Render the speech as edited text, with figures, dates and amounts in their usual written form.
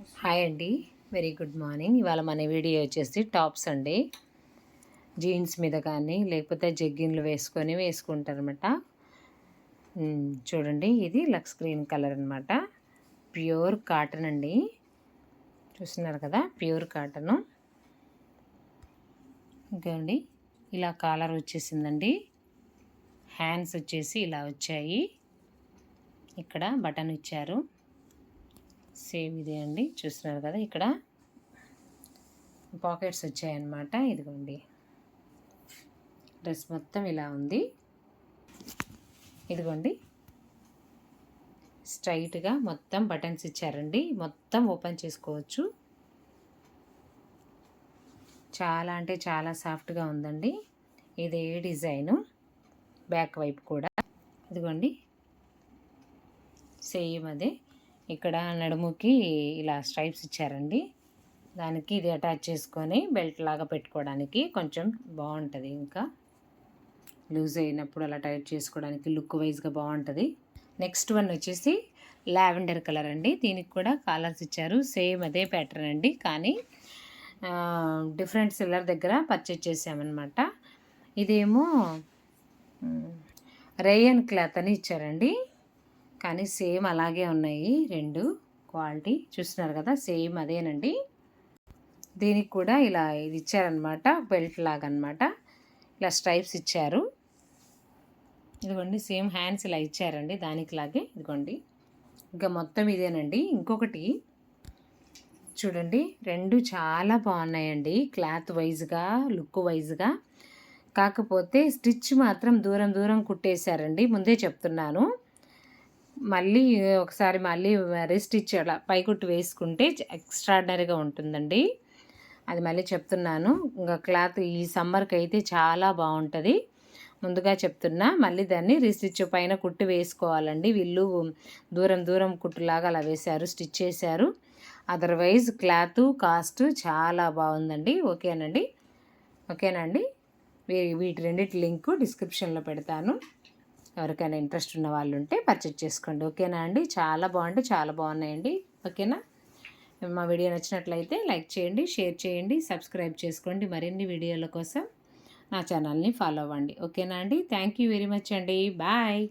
Hi అండి, very good morning. ఇవాళ మన వీడియో వచ్చేసి టాప్స్ అండి. జీన్స్ మీద కానీ లేకపోతే జగ్గిన్లు వేసుకుంటారనమాట. చూడండి, ఇది లక్స్ గ్రీన్ కలర్ అనమాట. ప్యూర్ కాటన్ అండి. చూస్తున్నారు కదా, ప్యూర్ కాటను. ఇంకా అండి, ఇలా కాలర్ వచ్చేసిందండి. హ్యాండ్స్ వచ్చేసి ఇలా వచ్చాయి. ఇక్కడ బటన్ ఇచ్చారు. సేమ్ ఇదే అండి, చూస్తున్నారు కదా. ఇక్కడ పాకెట్స్ వచ్చాయన్నమాట. ఇదిగోండి, డ్రెస్ మొత్తం ఇలా ఉంది. ఇదిగోండి, స్ట్రైట్గా మొత్తం బటన్స్ ఇచ్చారండి. మొత్తం ఓపెన్ చేసుకోవచ్చు. చాలా అంటే చాలా సాఫ్ట్గా ఉందండి. ఇదే డిజైను, బ్యాక్ వైపు కూడా. ఇదిగోండి, సేమ్ అదే. ఇక్కడ నడుముకి ఇలా స్ట్రైప్స్ ఇచ్చారండి. దానికి ఇది అటాచ్ చేసుకొని బెల్ట్ లాగా పెట్టుకోవడానికి కొంచెం బాగుంటుంది. ఇంకా లూజ్ అయినప్పుడు అలా టైట్ చేసుకోవడానికి లుక్ వైజ్గా బాగుంటుంది. నెక్స్ట్ వన్ వచ్చేసి లావెండర్ కలర్ అండి. దీనికి కూడా కాలర్స్ ఇచ్చారు. సేమ్ అదే ప్యాటర్న్ అండి, కానీ డిఫరెంట్ సెల్లర్ దగ్గర పర్చేజ్ చేసామన్నమాట. ఇదేమో రేయన్ క్లాత్ అని ఇచ్చారండి, కానీ సేమ్ అలాగే ఉన్నాయి రెండు క్వాలిటీ. చూస్తున్నారు కదా, సేమ్ అదేనండి. దీనికి కూడా ఇలా ఇది ఇచ్చారనమాట, బెల్ట్ లాగా అనమాట. ఇలా స్ట్రైప్స్ ఇచ్చారు. ఇదిగోండి, సేమ్ హ్యాండ్స్ ఇలా ఇచ్చారండి దానికి లాగే. ఇదిగోండి, ఇంకా మొత్తం ఇదేనండి. ఇంకొకటి చూడండి, రెండు చాలా బాగున్నాయండి క్లాత్ వైజ్గా, లుక్ వైజ్గా. కాకపోతే స్టిచ్ మాత్రం దూరం దూరం కుట్టేశారండి. ముందే చెప్తున్నాను. మళ్ళీ ఒకసారి రీస్టిచ్ అలా పైకుట్టు వేసుకుంటే ఎక్స్ట్రాడినరీగా ఉంటుందండి. అది మళ్ళీ చెప్తున్నాను. ఇంకా క్లాత్ ఈ సమ్మర్కి అయితే చాలా బాగుంటుంది. ముందుగా చెప్తున్నా. మళ్ళీ దాన్ని రీస్టిచ్ పైన కుట్టు వేసుకోవాలండి. వీళ్ళు దూరం దూరం కుట్టులాగా అలా వేశారు, స్టిచ్ చేశారు. అదర్వైజ్ క్లాత్ కాస్ట్ చాలా బాగుందండి. ఓకేనా అండి. వీటి రెండింటి లింకు డిస్క్రిప్షన్లో పెడతాను. ఎవరికైనా ఇంట్రెస్ట్ ఉన్న వాళ్ళు ఉంటే పర్చేజ్ చేసుకోండి. ఓకేనా అండి. చాలా బాగున్నాయండి. ఓకేనా. మా వీడియో నచ్చినట్లయితే లైక్ చేయండి, షేర్ చేయండి, సబ్స్క్రైబ్ చేసుకోండి. మరిన్ని వీడియోల కోసం నా ఛానల్ని ఫాలో అవ్వండి. ఓకేనా అండి. థ్యాంక్ యూ వెరీ మచ్ అండి. బాయ్.